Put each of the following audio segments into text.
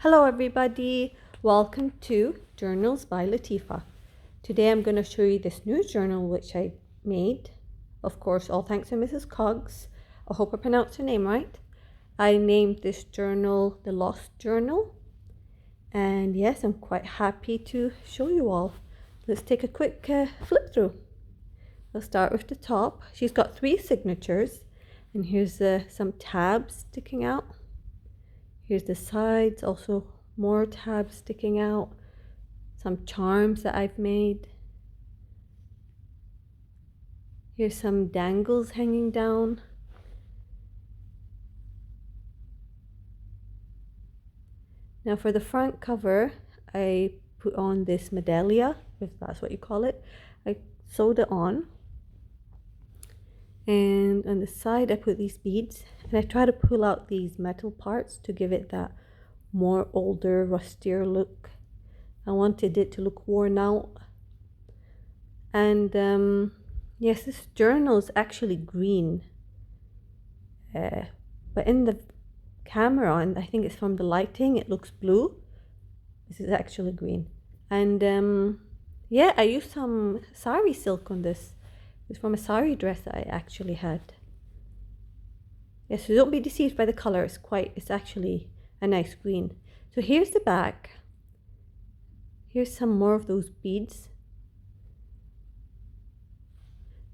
Hello everybody, welcome to Journals by Latifa. Today I'm going to show you this new journal which I made. Of course, all thanks to Mrs. Coggs. I hope I pronounced her name right. I named this journal the Lost Journal. And yes, I'm quite happy to show you all. Let's take a quick flip through. I'll start with the top. She's got 3 signatures. And here's some tabs sticking out. Here's the sides, also more tabs sticking out. Some charms that I've made. Here's some dangles hanging down. Now for the front cover, I put on this medallia, if that's what you call it. I sewed it on. And on the side I put these beads, and I try to pull out these metal parts to give it that more older, rustier look. I wanted it to look worn out. And yes, this journal is actually green, but in the camera, and I think it's from the lighting, it looks blue. This is actually green. And yeah, I used some sari silk on this. It's from a sari dress that I actually had. Yes, so don't be deceived by the color. It's actually a nice green. So here's the back. Here's some more of those beads.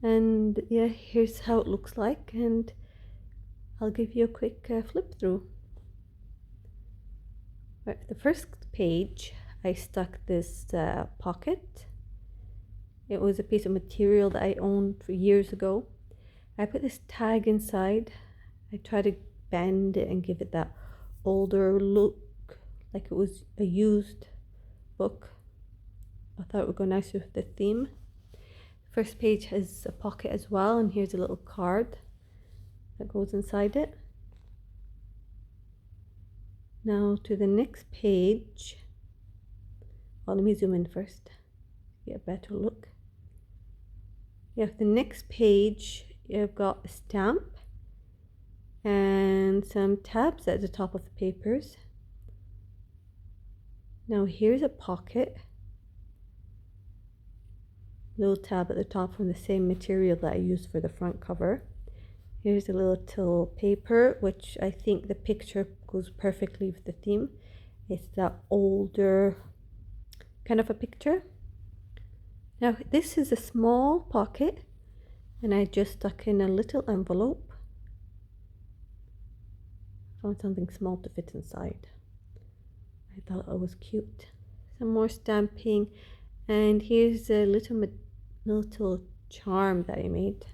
And yeah, here's how it looks like. And I'll give you a quick flip through. Right, the first page, I stuck this pocket. It was a piece of material that I owned for years ago. I put this tag inside. I tried to bend it and give it that older look, like it was a used book. I thought it would go nice with the theme. First page has a pocket as well, and here's a little card that goes inside it. Now to the next page. Well, let me zoom in first, get a better look. Yeah, the next page, you've got a stamp and some tabs at the top of the papers. Now here's a pocket, little tab at the top from the same material that I used for the front cover. Here's a little paper, which I think the picture goes perfectly with the theme. It's that older kind of a picture. Now this is a small pocket, and I just stuck in a little envelope. Found something small to fit inside. I thought it was cute. Some more stamping, and here's a little charm that I made.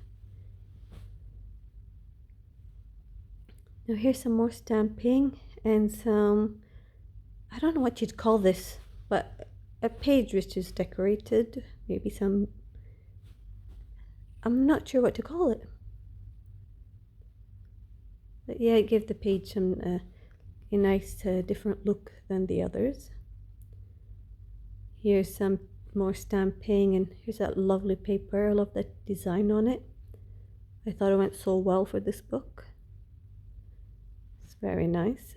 Now here's some more stamping and some, I don't know what you'd call this, but a page which is decorated, maybe some, I'm not sure what to call it. But yeah, it gave the page some a nice different look than the others. Here's some more stamping, and here's that lovely paper. I love the design on it. I thought it went so well for this book. It's very nice.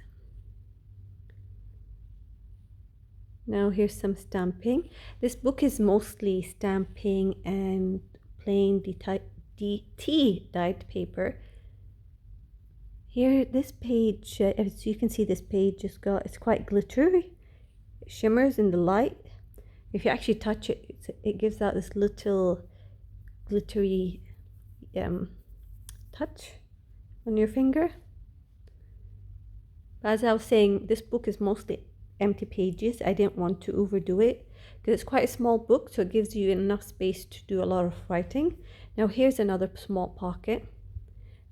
Now here's some stamping. This book is mostly stamping and plain tea dyed paper. Here, this page, as you can see, this page it's quite glittery. It shimmers in the light. If you actually touch it, it gives out this little glittery touch on your finger. But as I was saying, this book is mostly empty pages. I didn't want to overdo it because it's quite a small book, so it gives you enough space to do a lot of writing. Now here's another small pocket.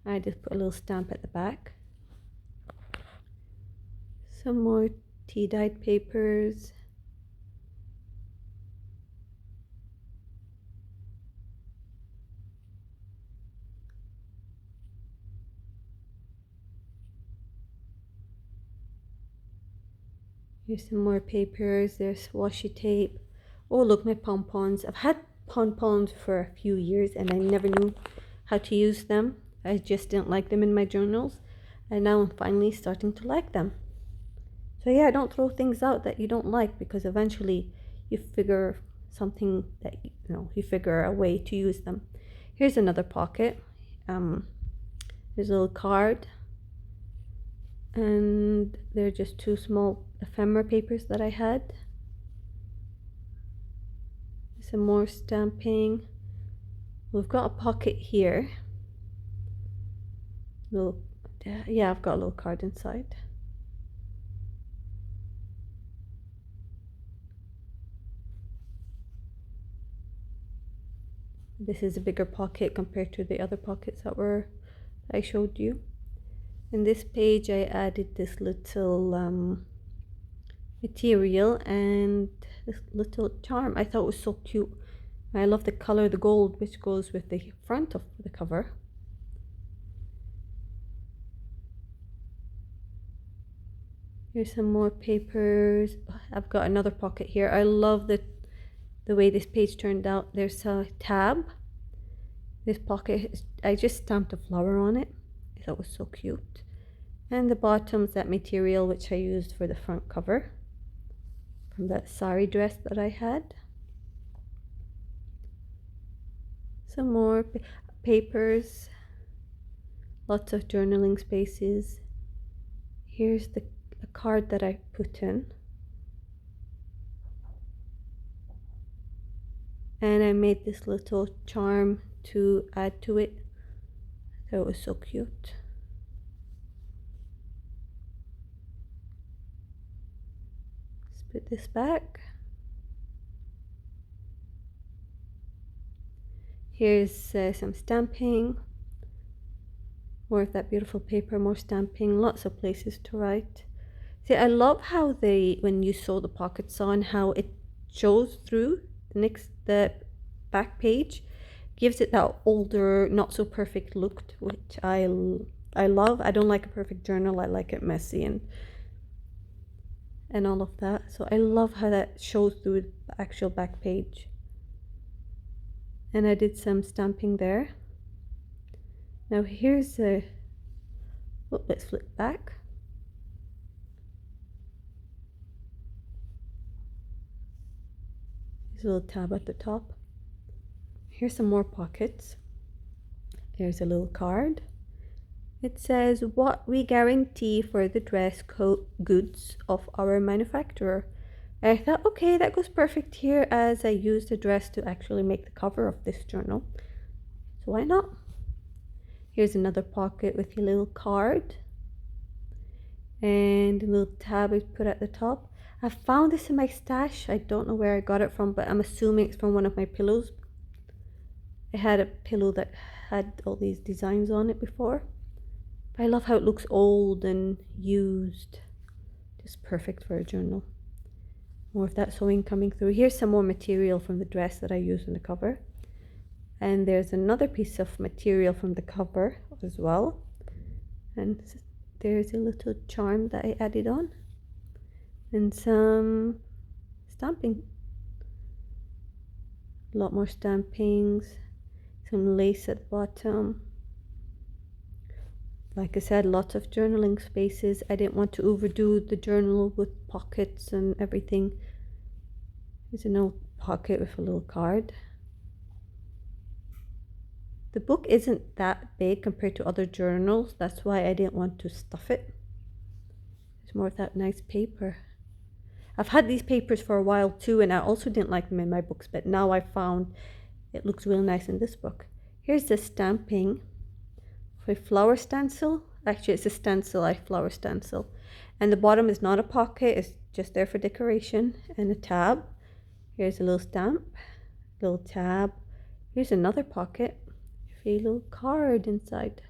I just put a little stamp at the back. Some more tea dyed papers. Here's some more papers. There's washi tape. Oh, look, my pom-poms. I've had pom-poms for a few years and I never knew how to use them. I just didn't like them in my journals, and now I'm finally starting to like them. So yeah, don't throw things out that you don't like, because eventually you figure something that you figure a way to use them. Here's another pocket. There's a little card, and they're just two small ephemera papers that I had. Some more stamping. We've got a pocket here. Yeah, I've got a little card inside. This is a bigger pocket compared to the other pockets that I showed you. In this page I added this little material and this little charm. I thought it was so cute. I love the color, the gold, which goes with the front of the cover. Here's some more papers. I've got another pocket here. I love the way this page turned out. There's a tab. This pocket, I just stamped a flower on it. I thought it was so cute. And the bottom's that material which I used for the front cover from that sari dress that I had. Some more papers, lots of journaling spaces. Here's a card that I put in, and I made this little charm to add to it. That was so cute. Let's put this back. Here's some stamping, more of that beautiful paper, more stamping, lots of places to write. See, I love how when you sew the pockets on, how it shows through the back page, gives it that older, not so perfect look, which I love. I don't like a perfect journal. I like it messy and all of that. So I love how that shows through the actual back page. And I did some stamping there. Now here's let's flip back. There's a little tab at the top. Here's some more pockets. There's a little card. It says, what we guarantee for the dress goods of our manufacturer. I thought, okay, that goes perfect here, as I used the dress to actually make the cover of this journal. So why not? Here's another pocket with a little card. And a little tab is put at the top. I found this in my stash. I don't know where I got it from, but I'm assuming it's from one of my pillows. I had a pillow that had all these designs on it before. But I love how it looks old and used. Just perfect for a journal. More of that sewing coming through. Here's some more material from the dress that I used on the cover. And there's another piece of material from the cover as well. And there's a little charm that I added on. And some stamping. A lot more stampings. Some lace at the bottom. Like I said, lots of journaling spaces. I didn't want to overdo the journal with pockets and everything. There's an old pocket with a little card. The book isn't that big compared to other journals. That's why I didn't want to stuff it. There's more of that nice paper. I've had these papers for a while too, and I also didn't like them in my books, but now I found it looks real nice in this book. Here's the stamping for flower stencil. Actually, it's a stencil, flower stencil. And the bottom is not a pocket, it's just there for decoration. And a tab. Here's a little stamp, little tab. Here's another pocket with a little card inside.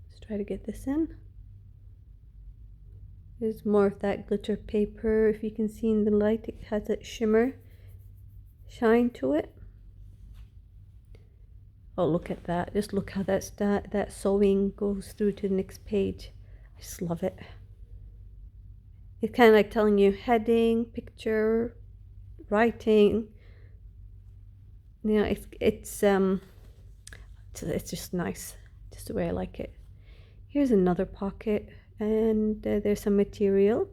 Let's try to get this in. There's more of that glitter paper. If you can see in the light, it has that shimmer, shine to it. Oh, look at that. Just look how that sewing goes through to the next page. I just love it. It's kind of like telling you heading, picture, writing. You know, it's it's just nice, just the way I like it. Here's another pocket, and there's some material.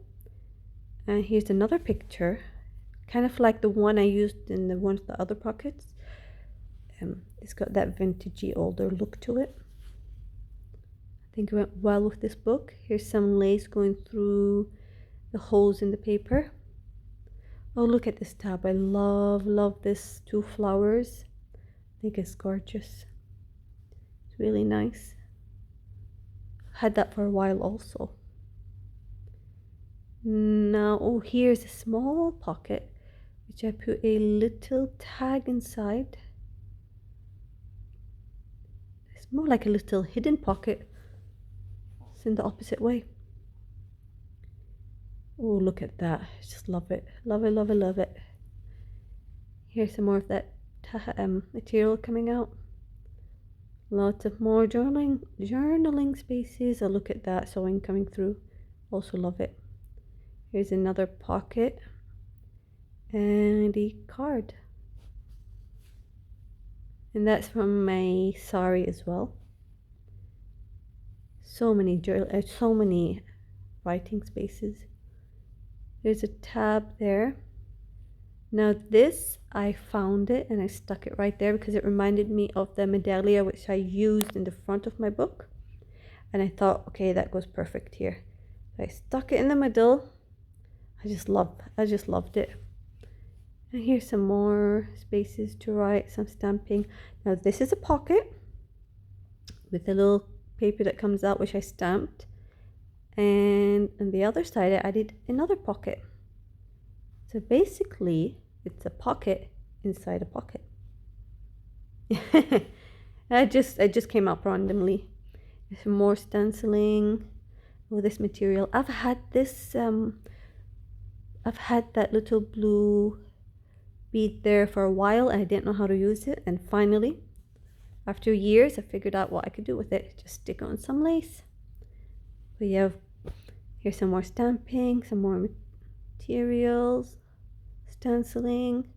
And here's another picture, kind of like the one I used in the one of the other pockets. It's got that vintagey older look to it. I think it went well with this book. Here's some lace going through the holes in the paper. Oh, look at this tab. I love this 2 flowers. I think it's gorgeous. It's really nice. Had that for a while also. Now, oh, here's a small pocket which I put a little tag inside. It's more like a little hidden pocket. It's in the opposite way. Oh, look at that. I just love it. Love it, love it, love it. Here's some more of that material coming out. Lots of more journaling spaces. Oh, look at that sewing coming through. Also love it. Here's another pocket and a card. And that's from my sari as well. So many writing spaces. There's a tab there. Now this, I found it and I stuck it right there because it reminded me of the medallia which I used in the front of my book. And I thought, okay, that goes perfect here. So I stuck it in the middle. I just loved it. And here's some more spaces to write, some stamping. Now this is a pocket with a little paper that comes out, which I stamped. And on the other side, I added another pocket. So basically, it's a pocket inside a pocket. It just came up randomly. There's some more stenciling. Oh, this material. I've had that little blue bead there for a while and I didn't know how to use it. And finally, after years, I figured out what I could do with it. Just stick on some lace. But yeah, here's some more stamping, some more materials, stenciling.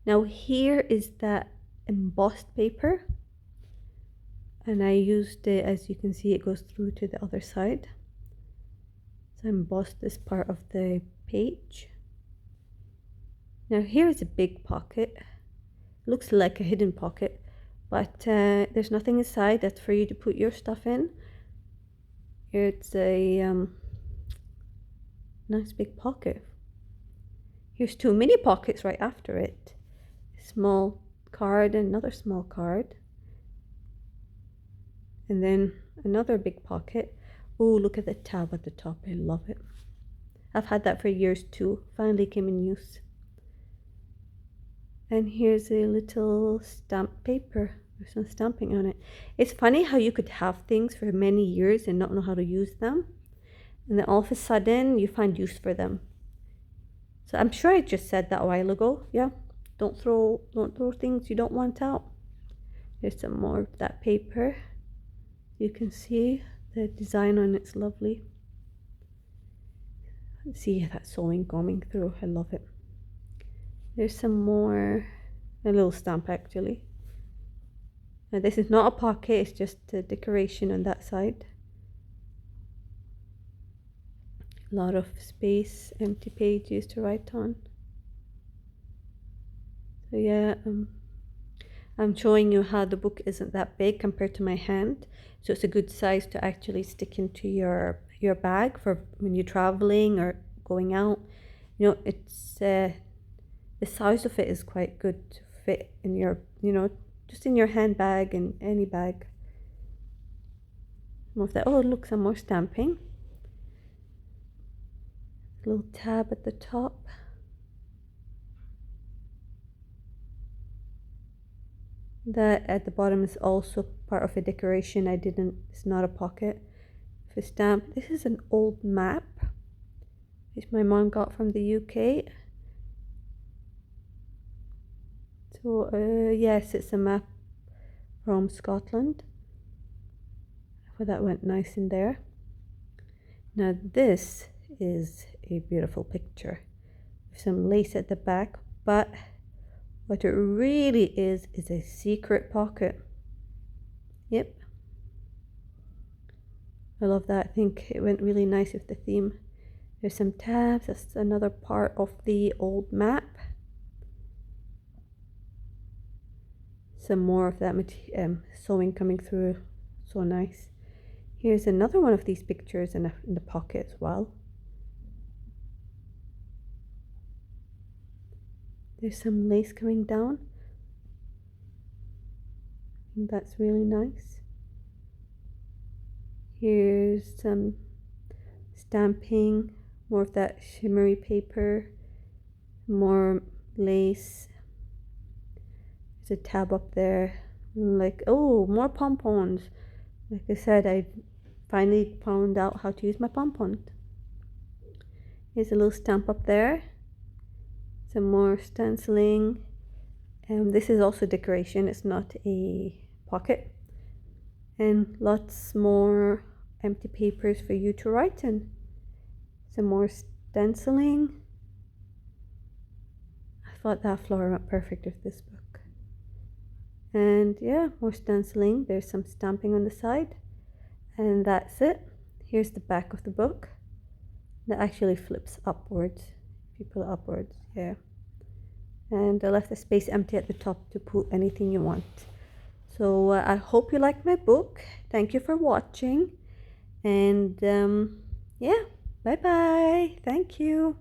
Now here is that embossed paper. And I used it, as you can see, it goes through to the other side. So I embossed this part of the page. Now here is a big pocket. It looks like a hidden pocket, but there's nothing inside. That's for you to put your stuff in. It's a nice big pocket. Here's 2 mini pockets right after it. A small card and another small card. And then another big pocket. Oh, look at the tab at the top. I love it. I've had that for years too. Finally came in use. And here's a little stamp paper. There's some stamping on it. It's funny how you could have things for many years and not know how to use them. And then all of a sudden you find use for them. So I'm sure I just said that a while ago. Yeah. Don't throw things you don't want out. There's some more of that paper. You can see the design on it's lovely. See that sewing coming through. I love it. There's some more, a little stamp actually. Now this is not a pocket, it's just a decoration on that side. A lot of space, empty pages to write on. So yeah, I'm showing you how the book isn't that big compared to my hand. So it's a good size to actually stick into your bag for when you're traveling or going out. You know, it's the size of it is quite good to fit in your, just in your handbag and any bag. More of that. Oh, look, some more stamping. Little tab at the top. That at the bottom is also part of a decoration. It's not a pocket. If a stamp. This is an old map which my mom got from the UK. So yes, it's a map from Scotland. Well, that went nice in there. Now this is a beautiful picture with some lace at the back, but what it really is a secret pocket. Yep, I love that. I think it went really nice with the theme. There's some tabs. That's another part of the old map. Some more of that sewing coming through. So nice. Here's another one of these pictures in the pocket as well. There's some lace coming down. And that's really nice. Here's some stamping, more of that shimmery paper, more lace. There's a tab up there. Like, oh, more pompons. Like I said, I finally found out how to use my pompon. Here's a little stamp up there. Some more stenciling. This is also decoration, it's not a pocket. And lots more empty papers for you to write in. Some more stenciling. I thought that flower went perfect with this book. And yeah, more stenciling. There's some stamping on the side. And that's it. Here's the back of the book. That actually flips upwards. If you pull it upwards, yeah. And I left the space empty at the top to put anything you want. So I hope you liked my book. Thank you for watching. And yeah, bye bye. Thank you.